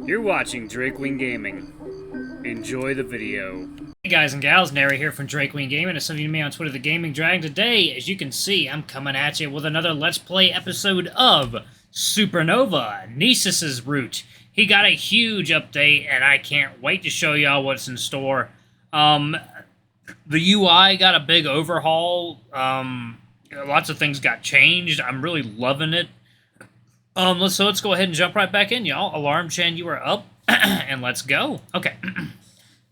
You're watching Drakewing Gaming. Enjoy the video. Hey guys and gals, Nary here from Drakewing Gaming, and some of you me on Twitter, The Gaming Dragon. Today, as you can see, I'm coming at you with another Let's Play episode of Supernova, Mnesis' Route. He got a huge update, and I can't wait to show y'all what's in store. The UI got a big overhaul. Lots of things got changed. I'm really loving it. So let's go ahead and jump right back in, y'all. Alarm chain, you are up, and let's go. Okay.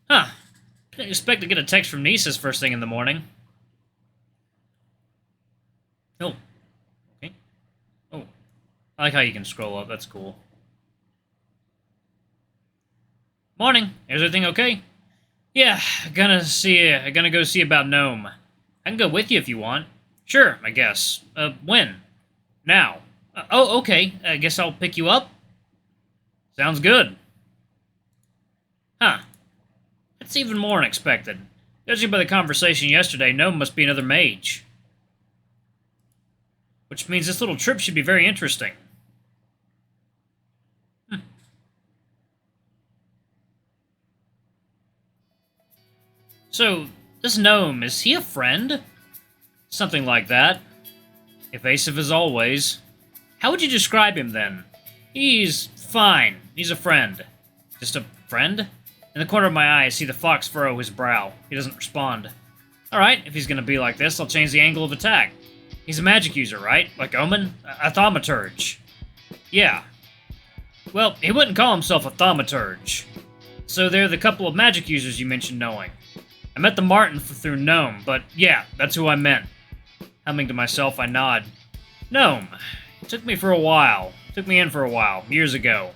Didn't expect to get a text from Mnesis first thing in the morning. Oh. Okay. Oh. I like how you can scroll up. That's cool. Morning. Is everything okay? Yeah, gonna go see about Gnome. I can go with you if you want. Sure, I guess. When? Now. Oh, okay. I guess I'll pick you up. Sounds good. Huh. That's even more unexpected. Judging by the conversation yesterday, Gnome must be another mage. Which means this little trip should be very interesting. So, this Gnome, is he a friend? Something like that. Evasive as always. How would you describe him, then? He's fine. He's a friend. Just a friend? In the corner of my eye, I see the fox furrow his brow. He doesn't respond. Alright, if he's gonna be like this, I'll change the angle of attack. He's a magic user, right? Like Omen? A thaumaturge. Yeah. Well, he wouldn't call himself a thaumaturge. So they're the couple of magic users you mentioned knowing. I met the Martin through Gnome, but yeah, that's who I meant. Humming to myself, I nod. Gnome. Took me in for a while, years ago.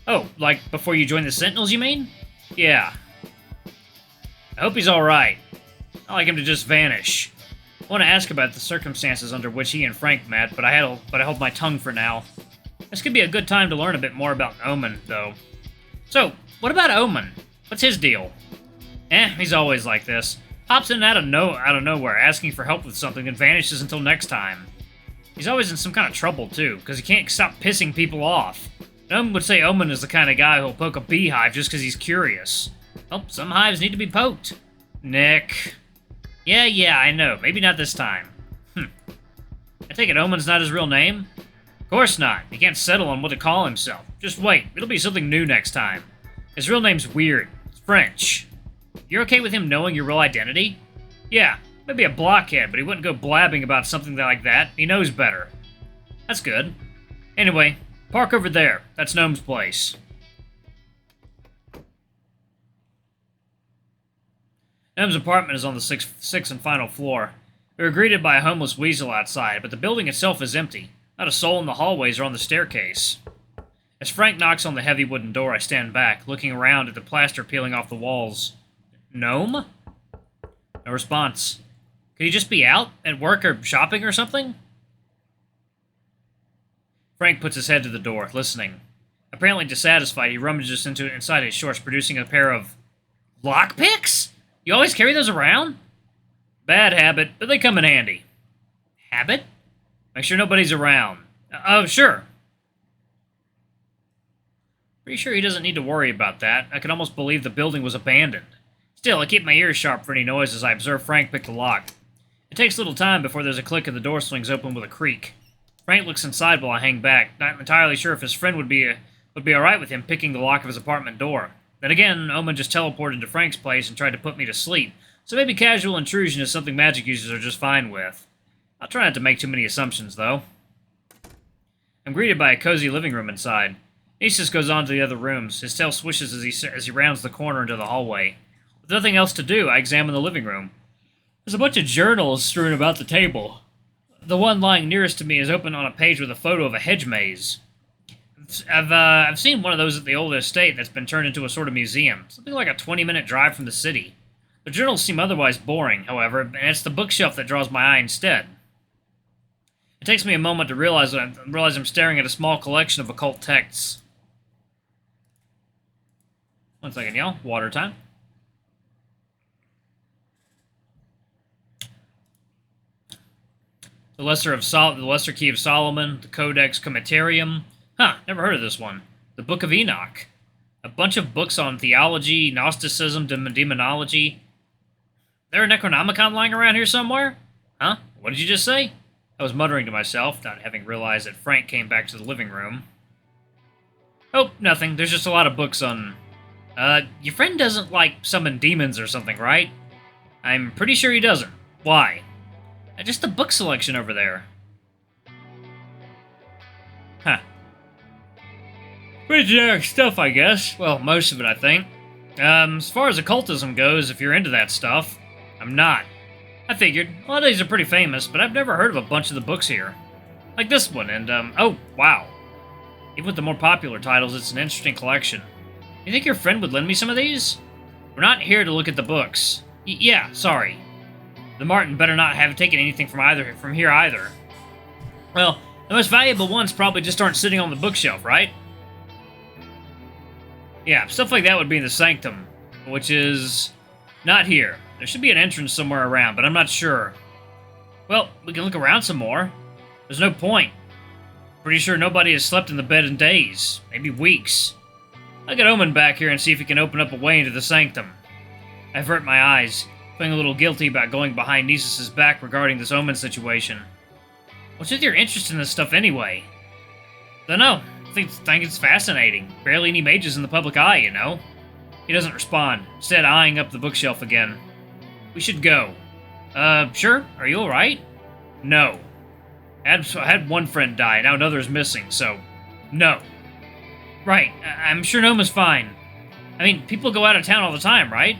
Oh, like before you joined the Sentinels, you mean? Yeah. I hope he's alright. I like him to just vanish. I want to ask about the circumstances under which he and Frank met, but I hold my tongue for now. This could be a good time to learn a bit more about Omen, though. So, what about Omen? What's his deal? He's always like this. Pops in out of nowhere, asking for help with something, and vanishes until next time. He's always in some kind of trouble, too, because he can't stop pissing people off. Gnome would say Omen is the kind of guy who'll poke a beehive just because he's curious. Oh, some hives need to be poked. Nick. Yeah, I know. Maybe not this time. I take it Omen's not his real name? Of course not. He can't settle on what to call himself. Just wait. It'll be something new next time. His real name's weird. It's French. You're okay with him knowing your real identity? Yeah. Maybe a blockhead, but he wouldn't go blabbing about something like that. He knows better. That's good. Anyway, park over there. That's Gnome's place. Gnome's apartment is on the sixth and final floor. We were greeted by a homeless weasel outside, but the building itself is empty. Not a soul in the hallways or on the staircase. As Frank knocks on the heavy wooden door, I stand back, looking around at the plaster peeling off the walls. Gnome? No response. Could he just be out, at work or shopping or something? Frank puts his head to the door, listening. Apparently dissatisfied, he rummages inside his shorts, producing a pair of lockpicks? You always carry those around? Bad habit, but they come in handy. Habit? Make sure nobody's around. Oh, sure. Pretty sure he doesn't need to worry about that. I can almost believe the building was abandoned. Still, I keep my ears sharp for any noise as I observe Frank pick the lock. It takes little time before there's a click and the door swings open with a creak. Frank looks inside while I hang back, not entirely sure if his friend would be alright with him picking the lock of his apartment door. Then again, Omen just teleported to Frank's place and tried to put me to sleep, so maybe casual intrusion is something magic users are just fine with. I'll try not to make too many assumptions, though. I'm greeted by a cozy living room inside. Mnesis goes on to the other rooms. His tail swishes as he rounds the corner into the hallway. With nothing else to do, I examine the living room. There's a bunch of journals strewn about the table. The one lying nearest to me is open on a page with a photo of a hedge maze. I've seen one of those at the old estate that's been turned into a sort of museum. Something like a 20-minute drive from the city. The journals seem otherwise boring, however, and it's the bookshelf that draws my eye instead. It takes me a moment to realize I'm staring at a small collection of occult texts. One second, y'all. Water time. The Lesser Key of Solomon, the Codex Commentarium. Huh, never heard of this one. The Book of Enoch. A bunch of books on theology, Gnosticism, demonology. There a Necronomicon lying around here somewhere? Huh? What did you just say? I was muttering to myself, not having realized that Frank came back to the living room. Oh, nothing. There's just a lot of books on... your friend doesn't, like, summon demons or something, right? I'm pretty sure he doesn't. Why? Just the book selection over there. Huh. Pretty generic stuff, I guess. Well, most of it, I think. As far as occultism goes, if you're into that stuff, I'm not. I figured. A lot of these are pretty famous, but I've never heard of a bunch of the books here. Like this one, and, oh, wow. Even with the more popular titles, it's an interesting collection. You think your friend would lend me some of these? We're not here to look at the books. Yeah, sorry. The Martin better not have taken anything from here either. Well, the most valuable ones probably just aren't sitting on the bookshelf, right? Yeah, stuff like that would be in the sanctum, which is not here. There should be an entrance somewhere around, but I'm not sure. Well, we can look around some more. There's no point. Pretty sure nobody has slept in the bed in days, maybe weeks. I'll get Omen back here and see if he can open up a way into the sanctum. I avert my eyes, feeling a little guilty about going behind Mnesis' back regarding this Omen situation. What's with your interest in this stuff anyway? Dunno. I think it's fascinating. Barely any mages in the public eye, you know? He doesn't respond, instead eyeing up the bookshelf again. We should go. Sure? Are you alright? No. I had one friend die, now another is missing, so... no. Right, I'm sure Noma's fine. I mean, people go out of town all the time, right?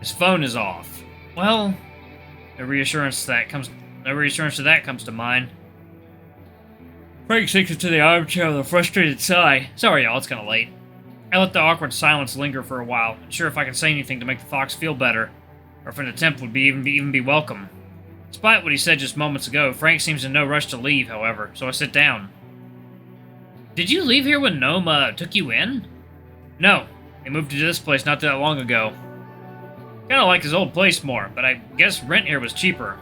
His phone is off. Well... no reassurance to that comes to mind. Frank sinks into the armchair with a frustrated sigh. Sorry, y'all, it's kinda late. I let the awkward silence linger for a while, unsure if I can say anything to make the fox feel better, or if an attempt would even be welcome. Despite what he said just moments ago, Frank seems in no rush to leave, however, so I sit down. Did you leave here when Gnome took you in? No, they moved to this place not that long ago. Kinda like his old place more, but I guess rent here was cheaper.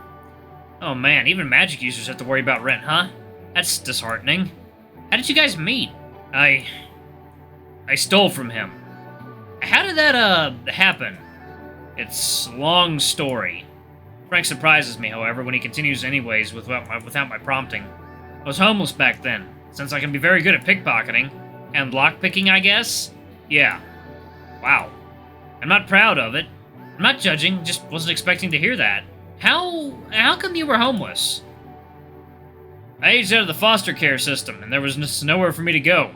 Oh man, even magic users have to worry about rent, huh? That's disheartening. How did you guys meet? I stole from him. How did that, happen? It's a long story. Frank surprises me, however, when he continues anyways without my prompting. I was homeless back then, since I can be very good at pickpocketing. And lockpicking, I guess? Yeah. Wow. I'm not proud of it. I'm not judging, just wasn't expecting to hear that. How come you were homeless? I aged out of the foster care system, and there was just nowhere for me to go.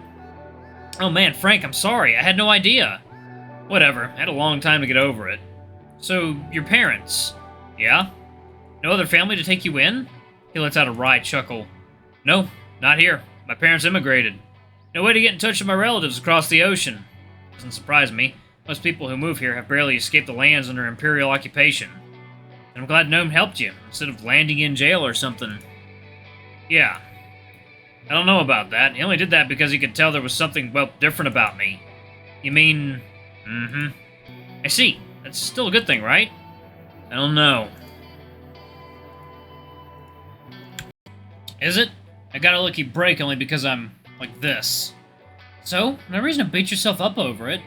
Oh man, Frank, I'm sorry. I had no idea. Whatever. I had a long time to get over it. So, your parents... yeah? No other family to take you in? He lets out a wry chuckle. No, not here. My parents immigrated. No way to get in touch with my relatives across the ocean. Doesn't surprise me. Most people who move here have barely escaped the lands under imperial occupation. And I'm glad Gnome helped you, instead of landing in jail or something. Yeah. I don't know about that. He only did that because he could tell there was something, well, different about me. You mean... mm-hmm. I see. That's still a good thing, right? I don't know. Is it? I got a lucky break only because I'm like this. So, no reason to beat yourself up over it.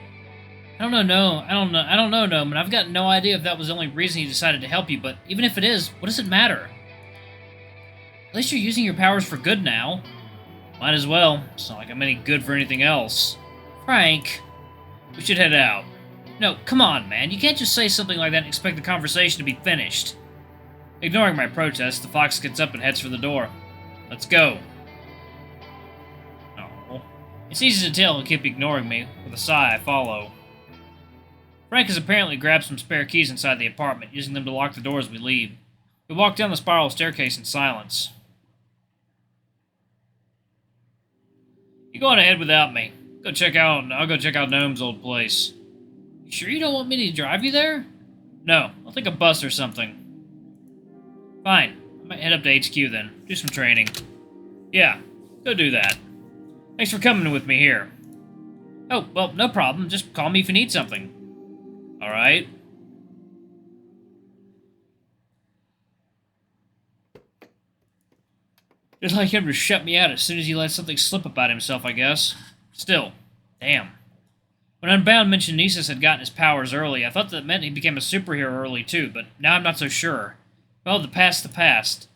I don't know, Gnome, and I've got no idea if that was the only reason he decided to help you, but even if it is, what does it matter? At least you're using your powers for good now. Might as well. It's not like I'm any good for anything else. Frank, we should head out. No, come on, man. You can't just say something like that and expect the conversation to be finished. Ignoring my protest, the fox gets up and heads for the door. Let's go. Oh. It's easy to tell he'll keep ignoring me. With a sigh, I follow. Frank has apparently grabbed some spare keys inside the apartment, using them to lock the door as we leave. We walk down the spiral staircase in silence. You go on ahead without me. I'll go check out Gnome's old place. You sure you don't want me to drive you there? No, I'll take a bus or something. Fine. I might head up to HQ then. Do some training. Yeah, go do that. Thanks for coming with me here. Oh, well, no problem. Just call me if you need something. Alright? Just like him to shut me out as soon as he lets something slip about himself, I guess. Still, damn. When Unbound mentioned Mnesis had gotten his powers early, I thought that meant he became a superhero early too, but now I'm not so sure. Well, the past, the past.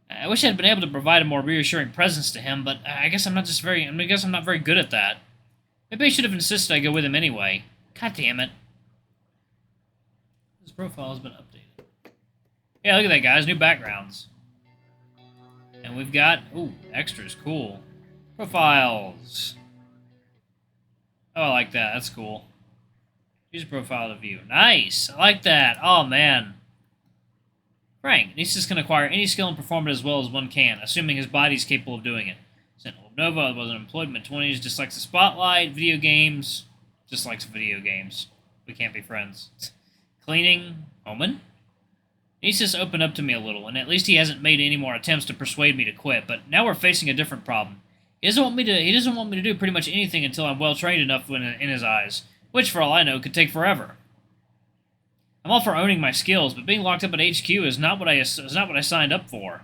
I wish I had been able to provide a more reassuring presence to him, but I guess I'm not very good at that. Maybe I should have insisted I go with him anyway. God damn it. His profile has been updated. Yeah, look at that, guys. New backgrounds. And we've got... Ooh, extras. Cool. Profiles. Oh, I like that. That's cool. Use a profile to view. Nice! I like that. Oh, man. Frank. Mnesis can acquire any skill and perform it as well as one can, assuming his body is capable of doing it. Sentinel of Nova was unemployed in mid-20s, dislikes the spotlight, video games, dislikes video games. We can't be friends. Cleaning. Omen? Mnesis opened up to me a little, and at least he hasn't made any more attempts to persuade me to quit, but now we're facing a different problem. He doesn't want me to do pretty much anything until I'm well-trained enough in his eyes, which, for all I know, could take forever. I'm all for owning my skills, but being locked up at HQ is not what I signed up for.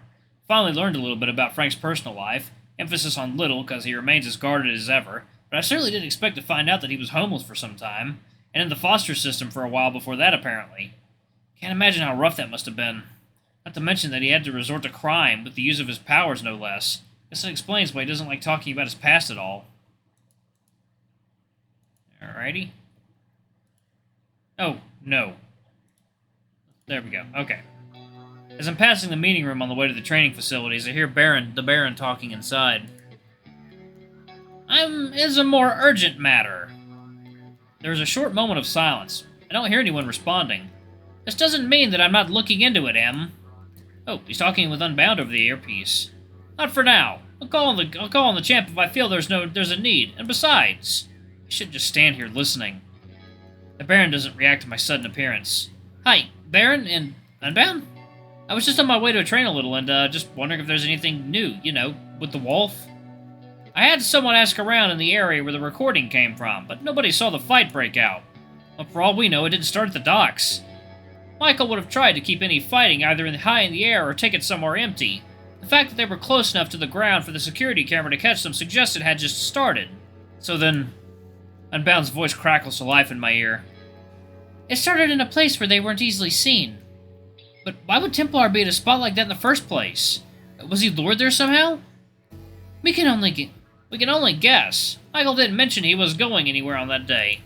Finally learned a little bit about Frank's personal life, emphasis on little because he remains as guarded as ever, but I certainly didn't expect to find out that he was homeless for some time, and in the foster system for a while before that, apparently. Can't imagine how rough that must have been. Not to mention that he had to resort to crime with the use of his powers, no less. Guess it explains why he doesn't like talking about his past at all. Alrighty. Oh, no. There we go. Okay. As I'm passing the meeting room on the way to the training facilities, I hear the Baron talking inside. It's a more urgent matter. There's a short moment of silence. I don't hear anyone responding. This doesn't mean that I'm not looking into it, Em. Oh, he's talking with Unbound over the earpiece. Not for now. I'll call on the champ if I feel there's a need. And besides, I should just stand here listening. The Baron doesn't react to my sudden appearance. Hi, Baron and Unbound? I was just on my way to train a little and just wondering if there's anything new, with the wolf. I had someone ask around in the area where the recording came from, but nobody saw the fight break out. Well, for all we know, it didn't start at the docks. Michael would have tried to keep any fighting either high in the air or take it somewhere empty. The fact that they were close enough to the ground for the security camera to catch them suggested it had just started. So then, Unbound's voice crackles to life in my ear. It started in a place where they weren't easily seen. But why would Templar be at a spot like that in the first place? Was he lured there somehow? We can only guess. Michael didn't mention he was going anywhere on that day.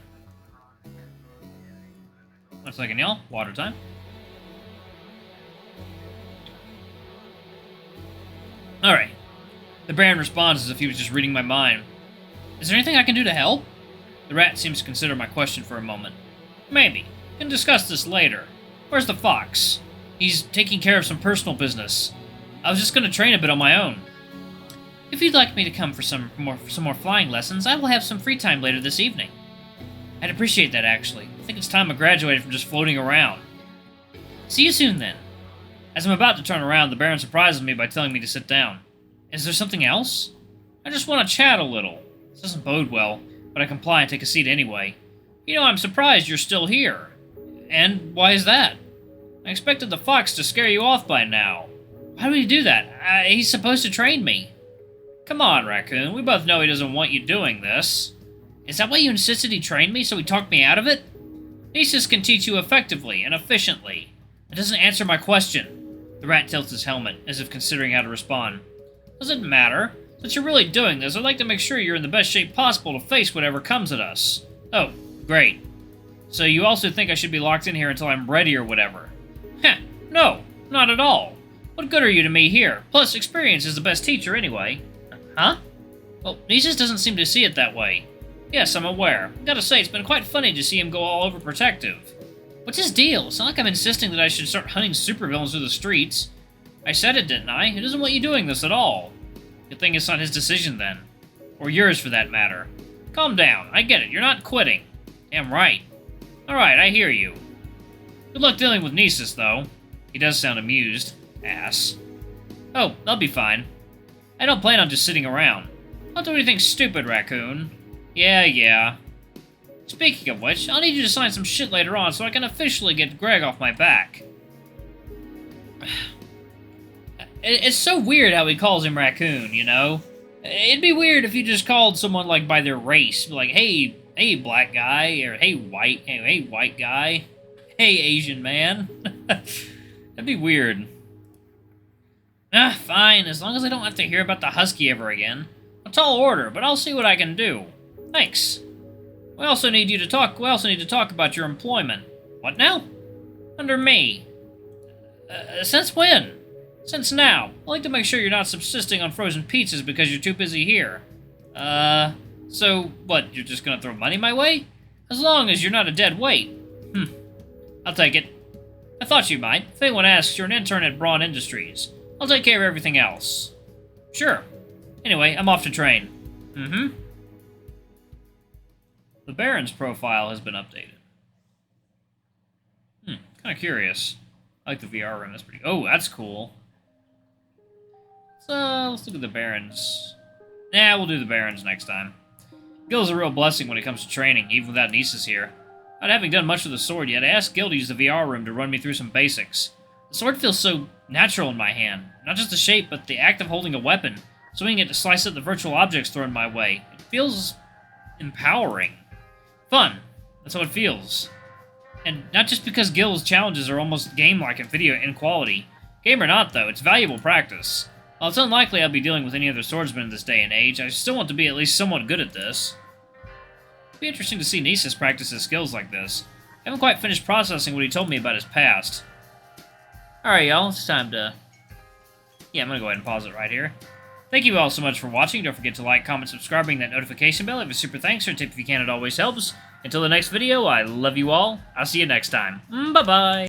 1 second, y'all. Water time. Alright. The Baron responds as if he was just reading my mind. Is there anything I can do to help? The rat seems to consider my question for a moment. Maybe. We can discuss this later. Where's the fox? He's taking care of some personal business. I was just going to train a bit on my own. If you'd like me to come for some more flying lessons, I will have some free time later this evening. I'd appreciate that, actually. I think it's time I graduated from just floating around. See you soon, then. As I'm about to turn around, the Baron surprises me by telling me to sit down. Is there something else? I just want to chat a little. This doesn't bode well, but I comply and take a seat anyway. I'm surprised you're still here. And why is that? I expected the fox to scare you off by now. Why would he do that? He's supposed to train me. Come on, Raccoon. We both know he doesn't want you doing this. Is that why you insisted he trained me, so he talked me out of it? Mnesis can teach you effectively and efficiently. That doesn't answer my question. The rat tilts his helmet, as if considering how to respond. Doesn't matter. Since you're really doing this, I'd like to make sure you're in the best shape possible to face whatever comes at us. Oh, great. So you also think I should be locked in here until I'm ready or whatever? Heh, no, not at all. What good are you to me here? Plus, experience is the best teacher anyway. Huh? Well, Mnesis doesn't seem to see it that way. Yes, I'm aware. Gotta say, it's been quite funny to see him go all overprotective. What's his deal? It's not like I'm insisting that I should start hunting supervillains through the streets. I said it, didn't I? He doesn't want you doing this at all. Good thing it's not his decision, then. Or yours, for that matter. Calm down. I get it. You're not quitting. Damn right. Alright, I hear you. Good luck dealing with Mnesis, though. He does sound amused. Ass. Oh, I'll be fine. I don't plan on just sitting around. Don't do anything stupid, Raccoon. Yeah. Speaking of which, I'll need you to sign some shit later on so I can officially get Greg off my back. It's so weird how he calls him Raccoon, It'd be weird if you just called someone, by their race. Like, hey, Hey, black guy, or hey, white guy. Hey, Asian man. That'd be weird. Ah, fine, as long as I don't have to hear about the Husky ever again. A tall order, but I'll see what I can do. Thanks. We also need to talk about your employment. What now? Under me. Since when? Since now. I'd like to make sure you're not subsisting on frozen pizzas because you're too busy here. So, what, you're just gonna throw money my way? As long as you're not a dead weight. I'll take it. I thought you might. If anyone asks, you're an intern at Braun Industries. I'll take care of everything else. Sure. Anyway, I'm off to train. The Baron's profile has been updated. Kind of curious. I like the VR room. That's pretty... Oh, that's cool. So, let's look at the Barons. Nah, we'll do the Barons next time. Gil is a real blessing when it comes to training, even without Mnesis here. Not having done much with the sword yet, I asked Gil to use the VR room to run me through some basics. The sword feels so natural in my hand. Not just the shape, but the act of holding a weapon, swinging it to slice up the virtual objects thrown my way. It feels empowering. Fun. That's how it feels. And not just because Gil's challenges are almost game-like in video in quality. Game or not, though, it's valuable practice. While it's unlikely I'll be dealing with any other swordsmen in this day and age, I still want to be at least somewhat good at this. It'd be interesting to see Mnesis practice his skills like this. I haven't quite finished processing what he told me about his past. Alright, y'all, it's time to... Yeah, I'm gonna go ahead and pause it right here. Thank you all so much for watching. Don't forget to like, comment, subscribe, ring that notification bell. Leave a super thanks or a tip if you can, it always helps. Until the next video, I love you all. I'll see you next time. Bye-bye.